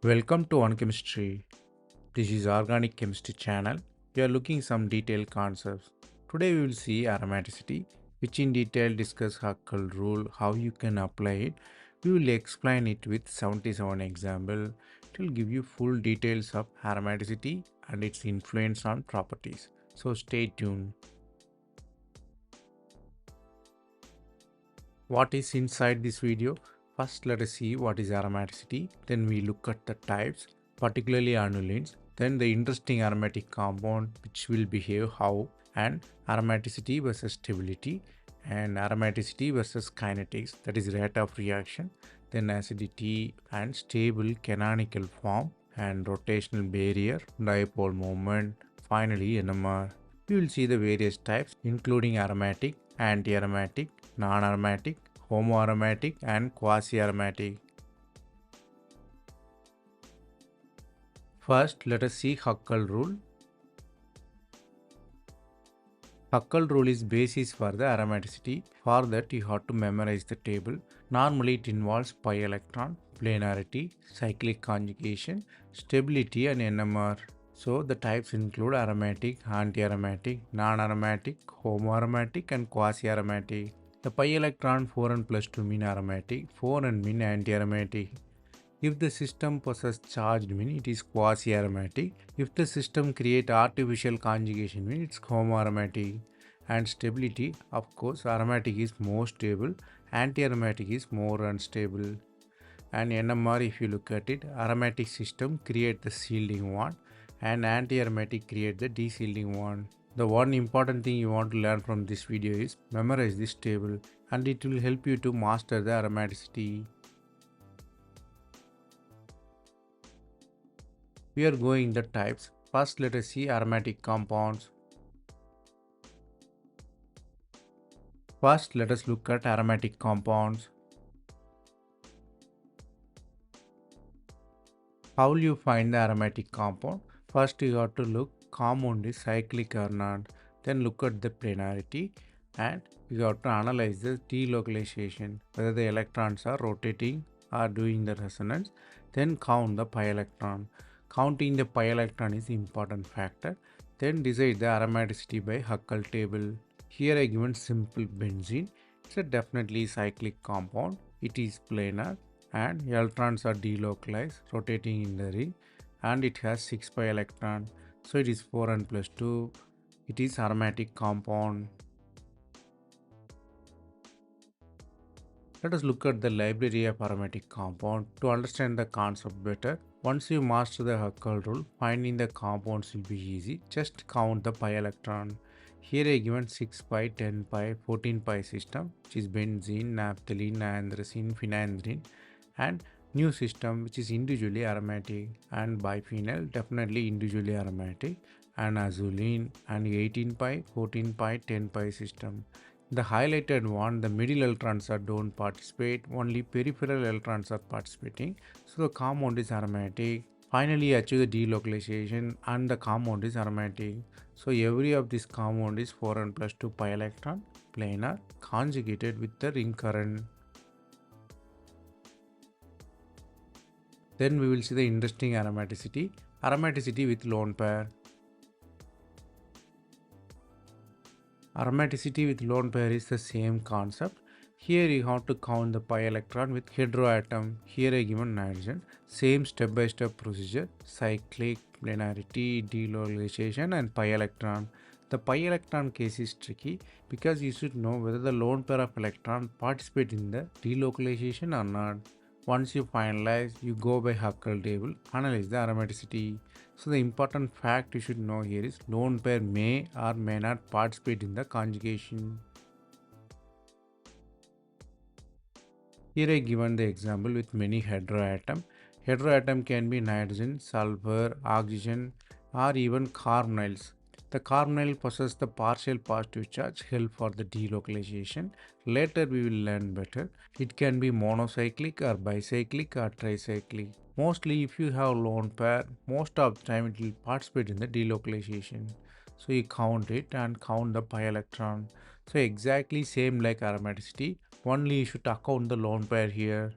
Welcome to On Chemistry. This is Organic Chemistry channel. We are looking some detailed concepts. Today we will see aromaticity, which in detail discuss Huckel rule, how you can apply it. We will explain it with 77 example. It will give you full details of aromaticity and its influence on properties. So stay tuned. What is inside this video? First, let us see what is aromaticity. Then we look at the types, particularly anilines. Then the interesting aromatic compound which will behave how, and aromaticity versus stability, and aromaticity versus kinetics, that is rate of reaction. Then acidity and stable canonical form and rotational barrier, dipole moment, finally NMR. We will see the various types including aromatic, anti-aromatic, non-aromatic, Homo aromatic and quasi-aromatic. First, let us see Huckel rule. Huckel rule is basis for the aromaticity. For that, you have to memorize the table. Normally, it involves pi electron, planarity, cyclic conjugation, stability, and NMR. So, the types include aromatic, anti-aromatic, non-aromatic, Homo aromatic, and quasi-aromatic. The pi electron 4n plus 2 mean aromatic, 4n mean anti-aromatic. If the system possesses charged mean it is quasi-aromatic. If the system create artificial conjugation mean it's homoaromatic. And stability, of course, aromatic is more stable, anti-aromatic is more unstable. And NMR, if you look at it, aromatic system create the shielding one and anti-aromatic create the de-shielding one. The one important thing you want to learn from this video is memorize this table and it will help you to master the aromaticity. We are going the types. First, let us see aromatic compounds. First, let us look at aromatic compounds. How will you find the aromatic compound? First, you have to look compound is cyclic or not. Then look at the planarity and you have to analyze the delocalization, whether the electrons are rotating or doing the resonance. Then count the pi electron. Counting the pi electron is important factor. Then decide the aromaticity by Huckel table. Here I given simple benzene. It's a definitely cyclic compound. It is planar and electrons are delocalized, rotating in the ring, and it has 6 pi electron. So it is 4n plus 2. It is aromatic compound. Let us look at the library of aromatic compound to understand the concept better. Once you master the Huckel rule, finding the compounds will be easy. Just count the pi electron. Here I given 6 pi, 10 pi, 14 pi system, which is benzene, naphthalene, anthracene, phenanthrene, and new system which is individually aromatic, and biphenyl definitely individually aromatic, and azulene, and 18 pi, 14 pi, 10 pi system. The highlighted one, the middle electrons are don't participate, only peripheral electrons are participating. So the compound is aromatic. Finally achieve the delocalization and the compound is aromatic. So every of this compound is 4n plus 2 pi electron, planar, conjugated with the ring current. Then we will see the interesting aromaticity. Aromaticity with lone pair. Aromaticity with lone pair is the same concept. Here you have to count the pi electron with heteroatom. Here I given nitrogen. Same step-by-step procedure. Cyclic, planarity, delocalization and pi electron. The pi electron case is tricky because you should know whether the lone pair of electron participate in the delocalization or not. Once you finalize, you go by Huckel table, analyze the aromaticity. So the important fact you should know here is lone pair may or may not participate in the conjugation. Here I given the example with many heteroatom. Heteroatom can be nitrogen, sulfur, oxygen or even carbonyls. The carbonyl possess the partial positive charge help for the delocalization. Later we will learn better. It can be monocyclic or bicyclic or tricyclic. Mostly if you have lone pair, most of the time it will participate in the delocalization. So you count it and count the pi electron. So exactly same like aromaticity, only you should account the lone pair here.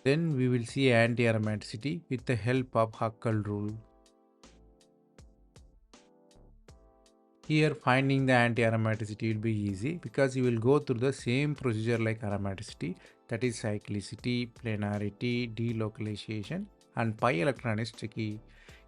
Then we will see anti-aromaticity with the help of Huckel rule. Here finding the anti-aromaticity will be easy because you will go through the same procedure like aromaticity, that is cyclicity, planarity, delocalization, and pi electron is tricky.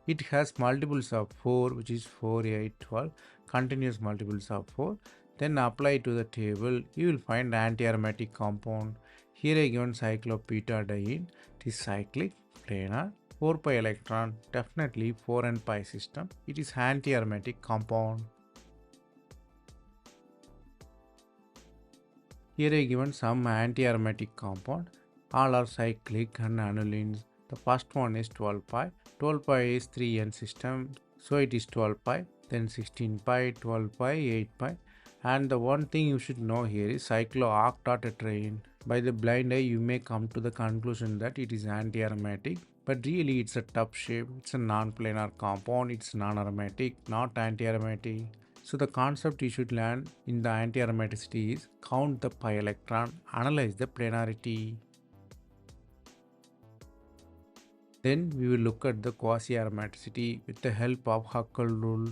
It has multiples of 4, which is 4, 8, 12, continuous multiples of 4. Then apply to the table, you will find anti-aromatic compound. Here I given cyclopentadiene, it is cyclic, planar, 4 pi electron, definitely 4 and pi system. It is anti-aromatic compound. Here I given some anti-aromatic compound. All are cyclic and anilines. The first one is 12 pi. 12 pi is 3n system, so it is 12 pi. Then 16 pi, 12 pi, 8 pi. And the one thing you should know here is cyclooctatetraene. By the blind eye, you may come to the conclusion that it is anti-aromatic, but really it's a tough shape. It's a non-planar compound. It's non-aromatic, not anti-aromatic. So the concept you should learn in the anti-aromaticity is count the pi electron, analyze the planarity. Then we will look at the quasi-aromaticity with the help of Huckel rule.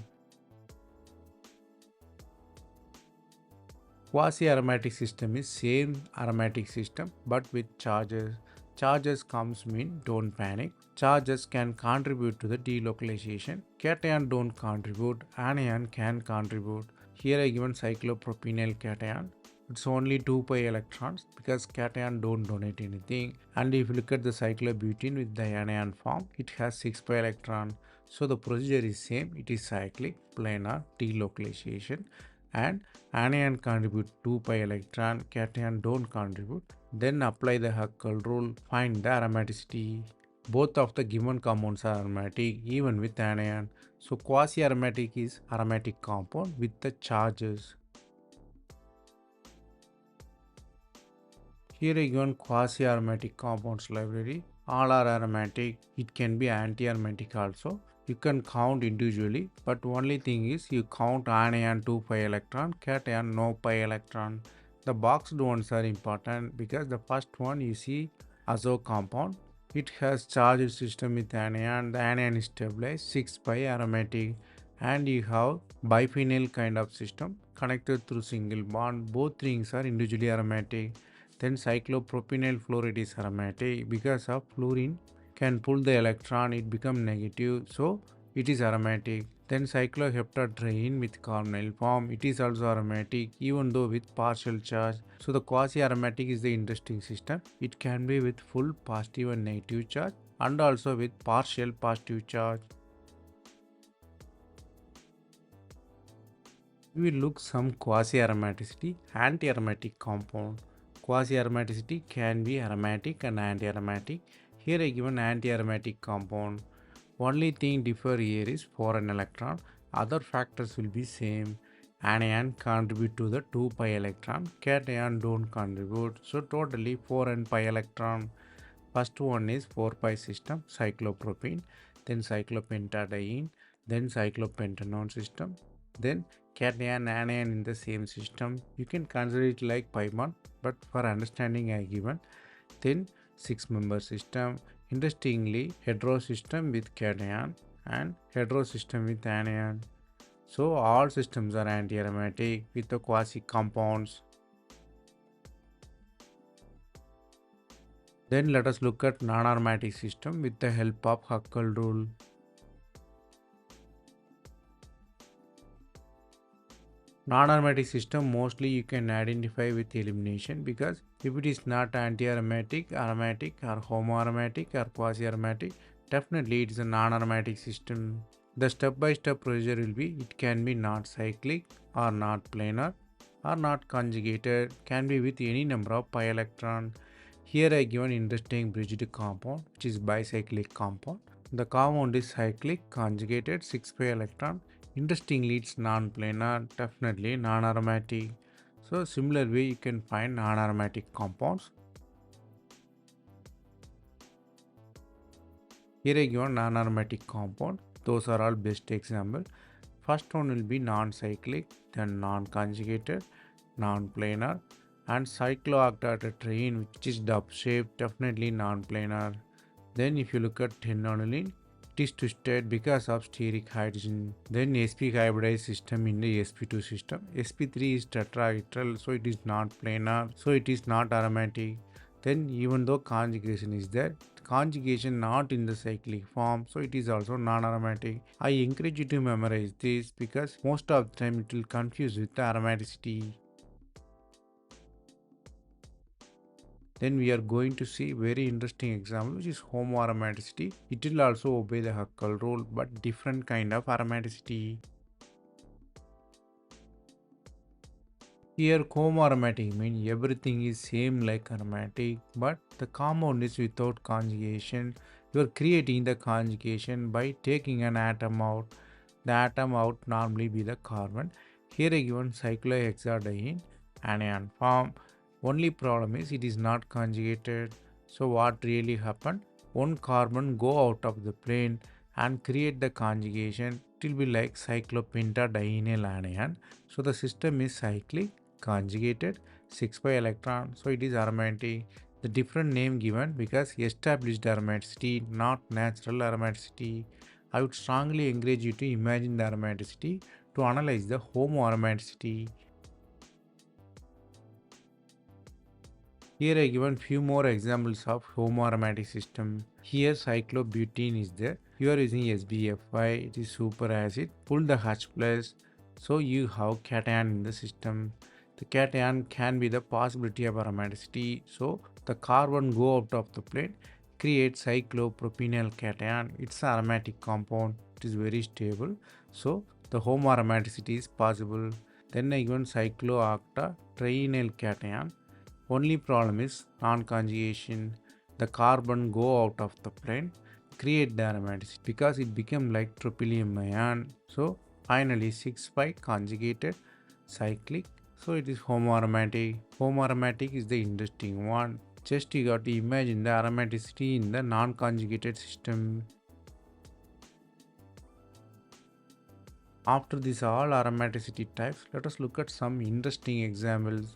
Quasi-aromatic system is same aromatic system but with charges. Charges comes mean don't panic. Charges can contribute to the delocalization. Cation don't contribute, anion can contribute. Here I given cyclopropenyl cation. It's only 2 pi electrons because cation don't donate anything. And if you look at the cyclobutene with the anion form, it has 6 pi electron. So the procedure is same. It is cyclic, planar, delocalization, and anion contribute 2 pi electron, cation don't contribute. Then apply the Huckel rule, find the aromaticity. Both of the given compounds are aromatic even with anion. So quasi-aromatic is aromatic compound with the charges. Here I given quasi-aromatic compounds library. All are aromatic. It can be anti-aromatic also. You can count individually, but only thing is you count anion 2 pi electron, cation no pi electron. The boxed ones are important because the first one you see azo compound. It has charged system with anion. The anion is stabilized, 6 pi aromatic, and you have biphenyl kind of system connected through single bond. Both rings are individually aromatic. Then cyclopropenyl fluoride is aromatic because of fluorine can pull the electron, it become negative, so it is aromatic. Then cycloheptatraene with carbonyl form, it is also aromatic even though with partial charge. So the quasi-aromatic is the interesting system. It can be with full positive and negative charge and also with partial positive charge. We will look some quasi-aromaticity, anti-aromatic compound. Quasi-aromaticity can be aromatic and anti-aromatic. Here I given anti-aromatic compound. Only thing differ here is foreign electron. Other factors will be same. Anion contribute to the 2 pi electron. Cation don't contribute. So totally 4 and pi electron. First one is 4 pi system, cyclopropene, then cyclopentadiene, then cyclopentanone system, then cation anion in the same system. You can consider it like pi bond, but for understanding I given. Then 6-member system. Interestingly, hetero system with cation and hetero system with anion. So all systems are anti-aromatic with the quasi compounds. Then let us look at non-aromatic system with the help of Huckel rule. Non-aromatic system mostly you can identify with elimination because if it is not anti-aromatic, aromatic or homoaromatic or quasi-aromatic, definitely it is a non-aromatic system. The step-by-step procedure will be it can be not cyclic or not planar or not conjugated, can be with any number of pi electron. Here I given interesting bridged compound which is bicyclic compound. The compound is cyclic conjugated 6 pi electron. Interestingly, it's non-planar, definitely non-aromatic. So similar way you can find non-aromatic compounds. Here I given non-aromatic compound. Those are all best example. First one will be non-cyclic, then non-conjugated, non-planar, and cyclooctatetraene, which is dub shape, definitely non-planar. Then if you look at 10-aniline, it is twisted because of steric hydrogen. Then sp hybridized system in the sp2 system. sp3 is tetrahedral, so it is not planar, so it is not aromatic. Then even though conjugation is there, conjugation not in the cyclic form, so it is also non-aromatic. I encourage you to memorize this because most of the time it will confuse with the aromaticity. Then we are going to see very interesting example, which is Homo aromaticity. It will also obey the Huckel rule, but different kind of aromaticity. Here Homo aromatic means everything is same like aromatic, but the compound is without conjugation. You are creating the conjugation by taking an atom out. The atom out normally be the carbon. Here I given cyclohexadiene anion form. Only problem is it is not conjugated. So what really happened? One carbon go out of the plane and create the conjugation. It will be like cyclopentadienyl anion. So the system is cyclic, conjugated, 6 pi electron. So it is aromatic. The different name given because established aromaticity, not natural aromaticity. I would strongly encourage you to imagine the aromaticity to analyze the Homo aromaticity. Here I given few more examples of Homo aromatic system. Here cyclobutene is there. You are using SBFI, it is super acid. Pull the H plus, so you have cation in the system. The cation can be the possibility of aromaticity. So the carbon go out of the plate, create cyclopropenyl cation. It's an aromatic compound. It is very stable. So the Homo aromaticity is possible. Then I given cyclooctatrienyl cation. Only problem is non-conjugation. The carbon go out of the plane, create the aromaticity because it become like tropylium ion. So finally 6 pi conjugated cyclic. So it is homoaromatic. Homoaromatic is the interesting one. Just you got to imagine the aromaticity in the non-conjugated system. After this all aromaticity types, let us look at some interesting examples.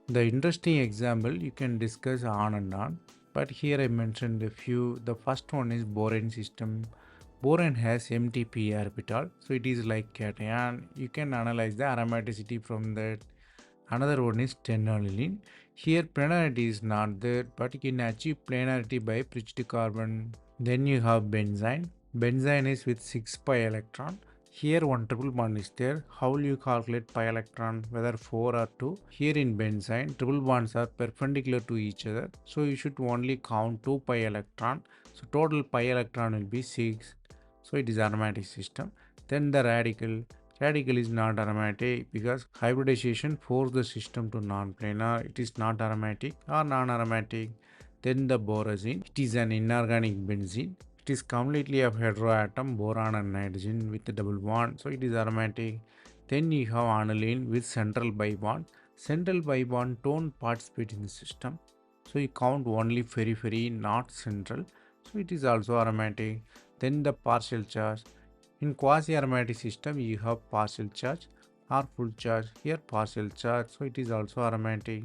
The interesting example you can discuss on and on, but here I mentioned a few. The first one is boron system. Boron has empty p orbital, so it is like cation. You can analyze the aromaticity from that. Another one is 10-aniline. Here planarity is not there, but you can achieve planarity by bridged carbon. Then you have benzene. Benzene is with 6 pi electron. Here one triple bond is there. How will you calculate pi electron, whether 4 or 2? Here in benzene, triple bonds are perpendicular to each other. So you should only count 2 pi electron. So total pi electron will be 6. So it is aromatic system. Then the radical. Radical is not aromatic because hybridization forced the system to non-planar. It is not aromatic or non-aromatic. Then the borazine. It is an inorganic benzene. It is completely of heteroatom, boron and nitrogen with a double bond, so it is aromatic. Then you have aniline with central bibond. Central bibond don't participate in the system, so you count only periphery, not central, so it is also aromatic. Then the partial charge. In quasi-aromatic system, you have partial charge or full charge. Here partial charge, so it is also aromatic.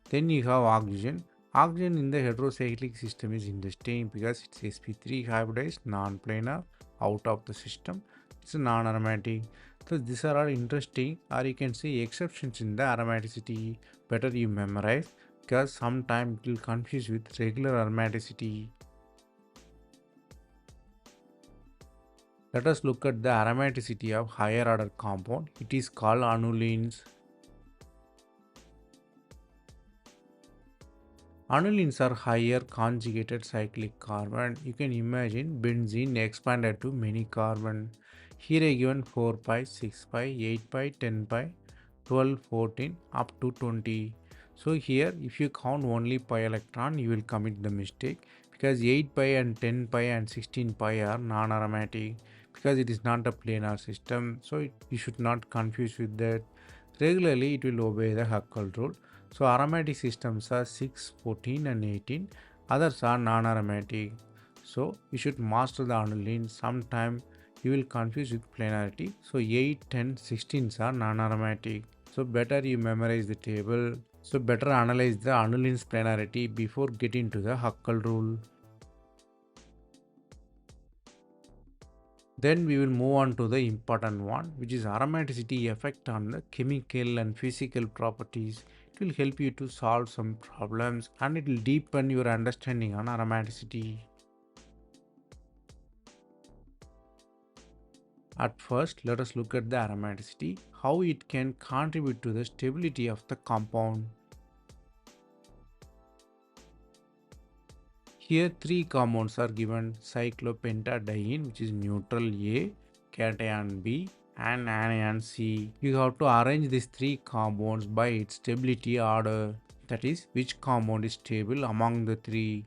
Then you have oxygen. Oxygen in the heterocyclic system is interesting because it's sp3 hybridized, non-planar, out of the system. It's non-aromatic. So these are all interesting, or you can see exceptions in the aromaticity. Better you memorize because sometimes it will confuse with regular aromaticity. Let us look at the aromaticity of higher order compound. It is called anilines. Anilines are higher conjugated cyclic carbon. You can imagine benzene expanded to many carbon. Here I given 4 pi, 6 pi, 8 pi, 10 pi, 12, 14 up to 20. So here if you count only pi electron you will commit the mistake because 8 pi and 10 pi and 16 pi are non-aromatic because it is not a planar system. So you should not confuse with that. Regularly it will obey the Huckel rule. So aromatic systems are 6, 14 and 18. Others are non-aromatic. So you should master the aniline. Sometime you will confuse with planarity. So 8, 10, 16s are non-aromatic. So better you memorize the table. So better analyze the annulin's planarity before getting to the Huckel rule. Then we will move on to the important one, which is aromaticity effect on the chemical and physical properties. It will help you to solve some problems and it will deepen your understanding on aromaticity. At first, let us look at the aromaticity, how it can contribute to the stability of the compound. Here three compounds are given: cyclopentadiene, which is neutral A, cation B, and anion C. You have to arrange these three compounds by its stability order, that is, which compound is stable among the three.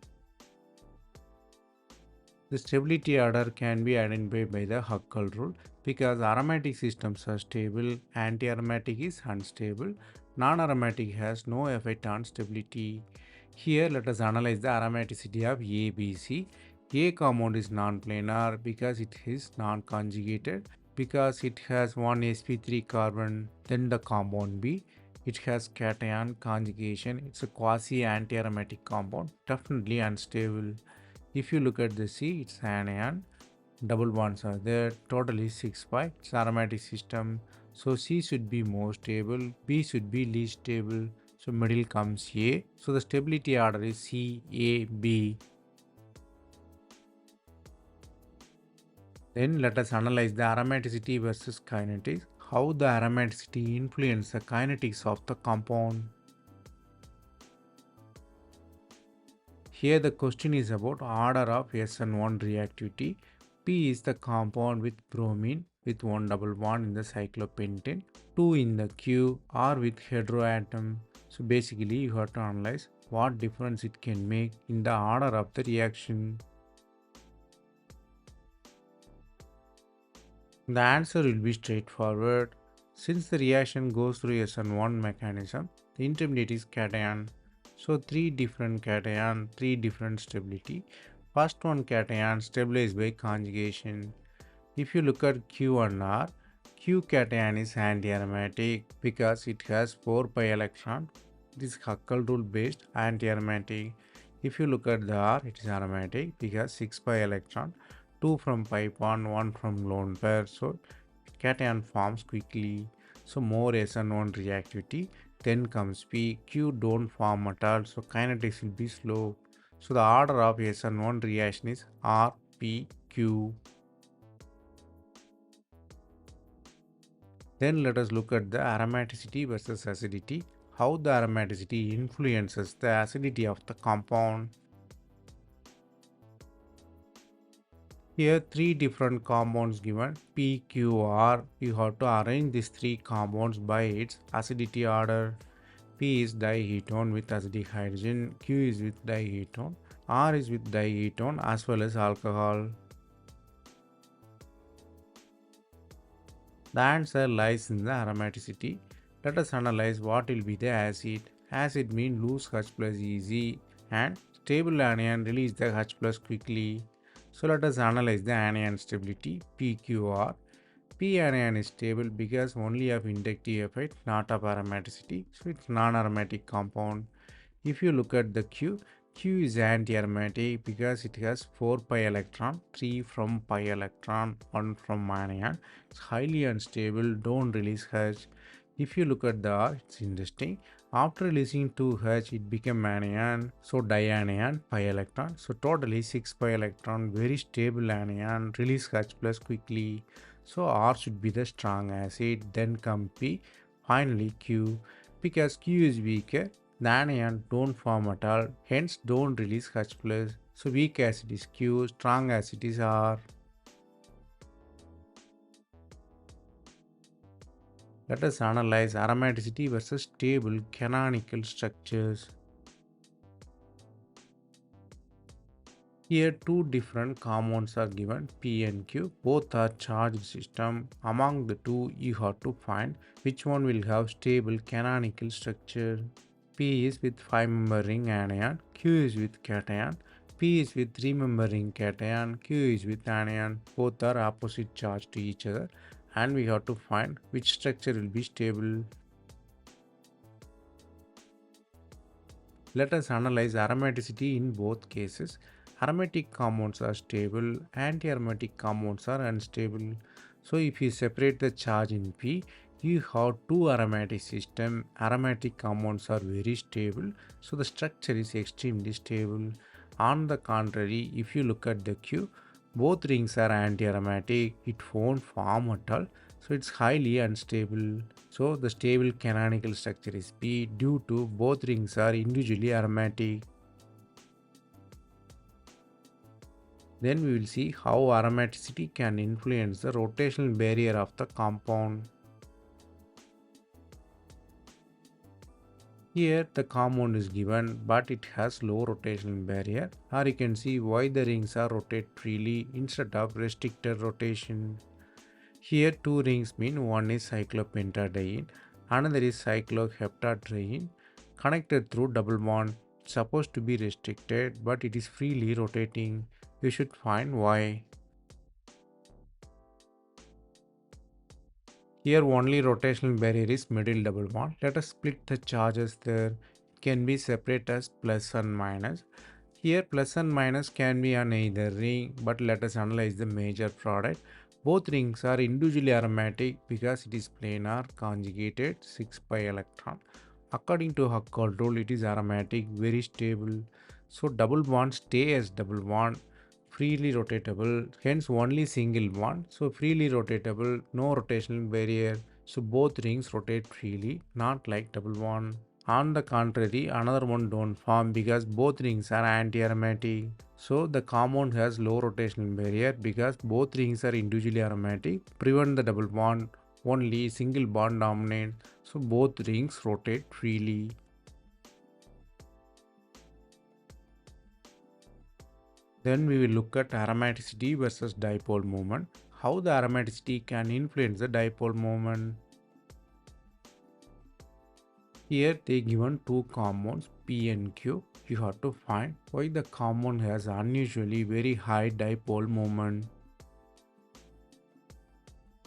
The stability order can be identified by the Huckel rule because aromatic systems are stable, anti-aromatic is unstable, non-aromatic has no effect on stability. Here let us analyze the aromaticity of ABC. A compound is non-planar because it is non-conjugated, because it has one sp3 carbon. Then the compound B, it has cation conjugation, it's a quasi-anti-aromatic compound, definitely unstable. If you look at the C, it's anion, double bonds are there, totally 6 pi, it's aromatic system. So C should be more stable, B should be least stable, so middle comes A. So the stability order is C, A, B. Then let us analyze the aromaticity versus kinetics, how the aromaticity influences the kinetics of the compound. Here the question is about order of SN1 reactivity. P is the compound with bromine with one double bond in the cyclopentane, 2 in the Q, R with heteroatom. So basically you have to analyze what difference it can make in the order of the reaction. The answer will be straightforward. Since the reaction goes through SN1 mechanism, the intermediate is cation. So 3 different cation, 3 different stability. First one cation stabilized by conjugation. If you look at Q and R, Q cation is anti-aromatic because it has 4 pi electron. This is Huckel rule based anti-aromatic. If you look at the R, it is aromatic because 6 pi electron, 2 from pi bond, 1 from lone pair. So cation forms quickly. So more SN1 reactivity. Then comes P. Q don't form at all, so kinetics will be slow. So the order of SN1 reaction is R, P, Q. Then let us look at the aromaticity versus acidity, how the aromaticity influences the acidity of the compound. Here 3 different compounds given P, Q, R. You have to arrange these 3 compounds by its acidity order. P is diketone with acidic hydrogen, Q is with diketone, R is with diketone as well as alcohol. The answer lies in the aromaticity. Let us analyze what will be the acid. Acid means lose H plus easy and stable anion release the H plus quickly. So let us analyze the anion stability PQR. P anion is stable because only of inductive effect, not of aromaticity. So it's non-aromatic compound. If you look at the Q, Q is anti-aromatic because it has 4 pi electron, 3 from pi electron, 1 from anion. It's highly unstable, don't release H. If you look at the R, it's interesting. After releasing 2H, it became anion, so dianion, pi electron. So totally 6 pi electron, very stable anion, release H plus quickly. So R should be the strong acid, then come P, finally Q. Because Q is weaker, the anion don't form at all, hence don't release H plus. So weak acid is Q, strong acid is R. Let us analyze aromaticity versus stable canonical structures. Here 2 different compounds are given P and Q. Both are charged system. Among the two you have to find which one will have stable canonical structure. P is with 5-member ring anion, Q is with cation. P is with 3-member ring cation, Q is with anion. Both are opposite charge to each other, and we have to find which structure will be stable. Let us analyze aromaticity in both cases. Aromatic compounds are stable, anti-aromatic compounds are unstable. So if you separate the charge in P, you have two aromatic system. Aromatic compounds are very stable, so the structure is extremely stable. On the contrary, if you look at the Q, both rings are anti-aromatic, it won't form at all, so it's highly unstable. So the stable canonical structure is P due to both rings are individually aromatic. Then we will see how aromaticity can influence the rotational barrier of the compound. Here the compound is given, but it has low rotational barrier, or you can see why the rings are rotate freely instead of restricted rotation. Here two rings mean one is cyclopentadiene, another is cycloheptadiene, connected through double bond. It's supposed to be restricted, but it is freely rotating. You should find why. Here only rotational barrier is middle double bond. Let us split the charges there. It can be separated as plus and minus. Here plus and minus can be on either ring, but let us analyze the major product. Both rings are individually aromatic because it is planar conjugated 6 pi electron. According to Huckel rule, it is aromatic, very stable. So double bonds stay as double bond, freely rotatable, hence only single bond. So freely rotatable, no rotational barrier. So both rings rotate freely, not like double bond. On the contrary, another one don't form because both rings are anti-aromatic. So the compound has low rotational barrier because both rings are individually aromatic. Prevent the double bond, only single bond dominant. So both rings rotate freely. Then we will look at aromaticity versus dipole moment. How the aromaticity can influence the dipole moment. Here they given two compounds P and Q. You have to find why the compound has unusually very high dipole moment.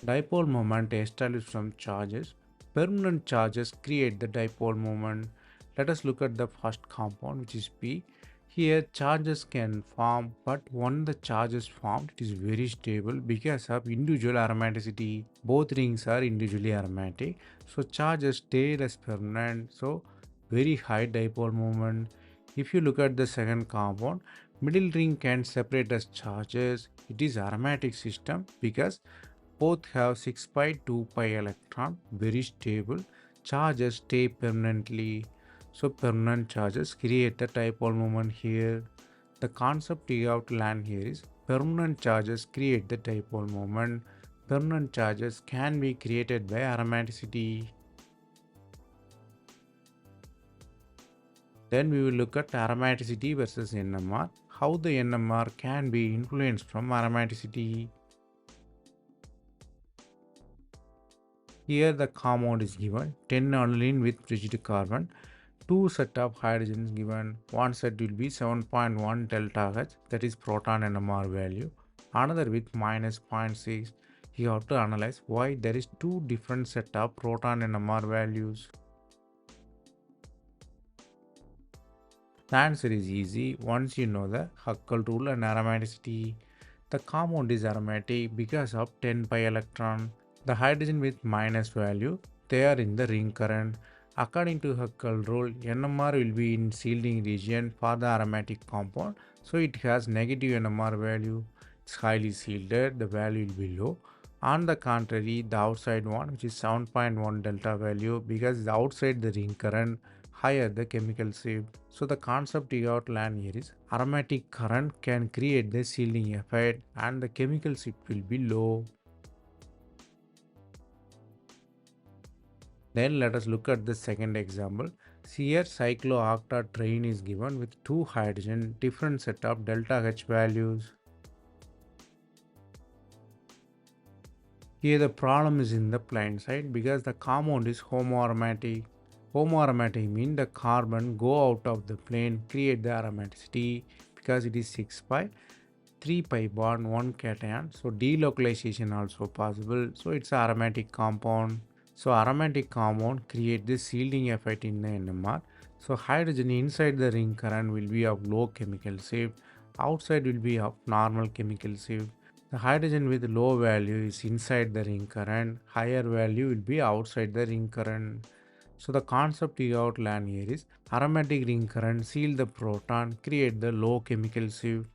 Dipole moment established from charges. Permanent charges create the dipole moment. Let us look at the first compound, which is P. Here charges can form, but when the charge is formed, it is very stable because of individual aromaticity. Both rings are individually aromatic, so charges stay as permanent, so very high dipole moment. If you look at the second compound, middle ring can separate as charges. It is aromatic system because both have 6 pi 2 pi electron, very stable. Charges stay permanently. So permanent charges create the dipole moment here. The concept you have to learn here is permanent charges create the dipole moment. Permanent charges can be created by aromaticity. Then we will look at aromaticity versus NMR. How the NMR can be influenced from aromaticity. Here the compound is given 10 aniline with rigid carbon. Two set of hydrogens given. One set will be 7.1 delta H, that is proton NMR value. Another with minus 0.6. You have to analyze why there is two different set of proton NMR values. The answer is easy once you know the Huckel rule and aromaticity. The compound is aromatic because of 10 pi electron. The hydrogen with minus value, they are in the ring current. According to Huckel rule, NMR will be in shielding region for the aromatic compound, so it has negative NMR value. It's highly shielded, the value will be low. On the contrary, the outside one, which is 7.1 delta value, because the outside the ring current, higher the chemical shift. So the concept you have to learn here is aromatic current can create the shielding effect and the chemical shift will be low. Then let us look at the second example. Here cyclooctatetraene is given with two hydrogen, different set of delta H values. Here the problem is in the plain side because the compound is homoaromatic. Homoaromatic means the carbon go out of the plane, create the aromaticity. because it is 6 pi, 3 pi bond, 1 cation. So delocalization also possible. So it's aromatic compound. So aromatic compound create this shielding effect in the NMR. So hydrogen inside the ring current will be of low chemical shift. Outside will be of normal chemical shift. The hydrogen with low value is inside the ring current. Higher value will be outside the ring current. So the concept you outline here is aromatic ring current seal the proton, create the low chemical shift.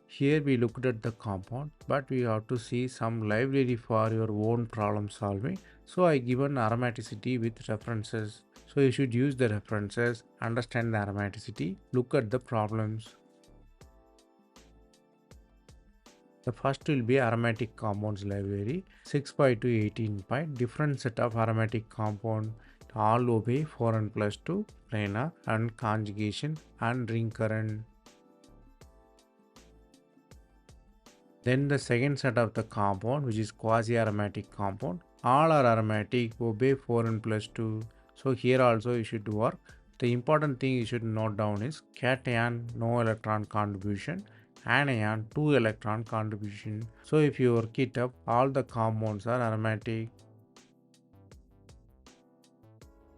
Here we looked at the compound, but we have to see some library for your own problem solving. So I given aromaticity with references. So you should use the references, understand the aromaticity, look at the problems. The first will be aromatic compounds library, 6 pi to 18 pi, different set of aromatic compound, all obey 4n plus 2, planar and conjugation and ring current. Then the second set of the compound, which is quasi-aromatic compound, all are aromatic, obey 4n plus 2. So here also you should work. The important thing you should note down is cation, no electron contribution, anion, 2 electron contribution. So if you work it up, all the compounds are aromatic.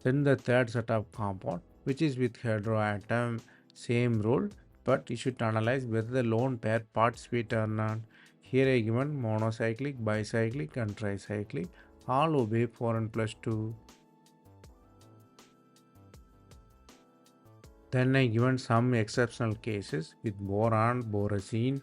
Then the third set of compound, which is with heteroatom, same rule, but you should analyze whether the lone pair participate or not. Here I given monocyclic, bicyclic and tricyclic, all obey 4n plus 2. Then I given some exceptional cases with boron, borazine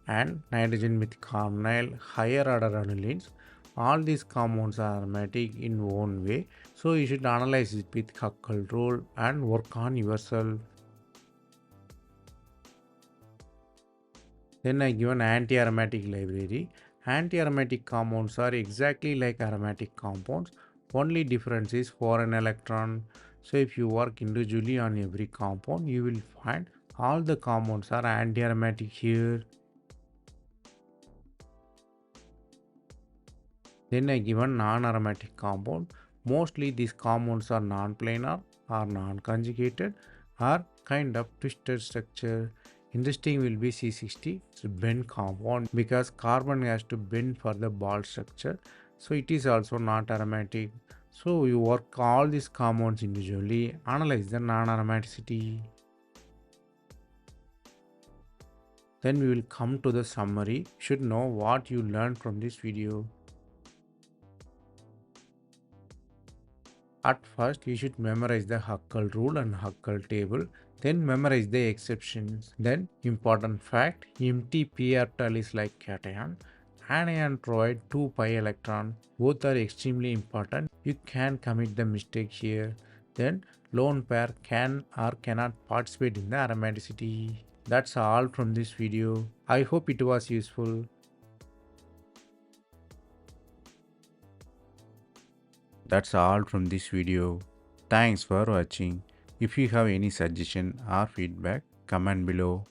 and nitrogen with carbonyl, higher order anilines. All these compounds are aromatic in one way. So you should analyze it with Huckel rule and work on yourself. Then I given anti-aromatic library. Anti-aromatic compounds are exactly like aromatic compounds. Only difference is for an electron. So if you work individually on every compound, you will find all the compounds are anti-aromatic here. Then I given non-aromatic compound. Mostly these compounds are non-planar or non-conjugated or kind of twisted structure. Interesting will be C60, it's a bend compound because carbon has to bend for the ball structure. So it is also not aromatic. So you work all these compounds individually, analyze the non-aromaticity. Then we will come to the summary. You should know what you learned from this video. At first, you should memorize the Huckel rule and Huckel table. Then memorize the exceptions. Then, important fact, empty p orbital is like cation. Anion provide 2 pi electron. Both are extremely important. You can commit the mistake here. Then, lone pair can or cannot participate in the aromaticity. That's all from this video. I hope it was useful. That's all from this video. Thanks for watching. If you have any suggestion or feedback, comment below.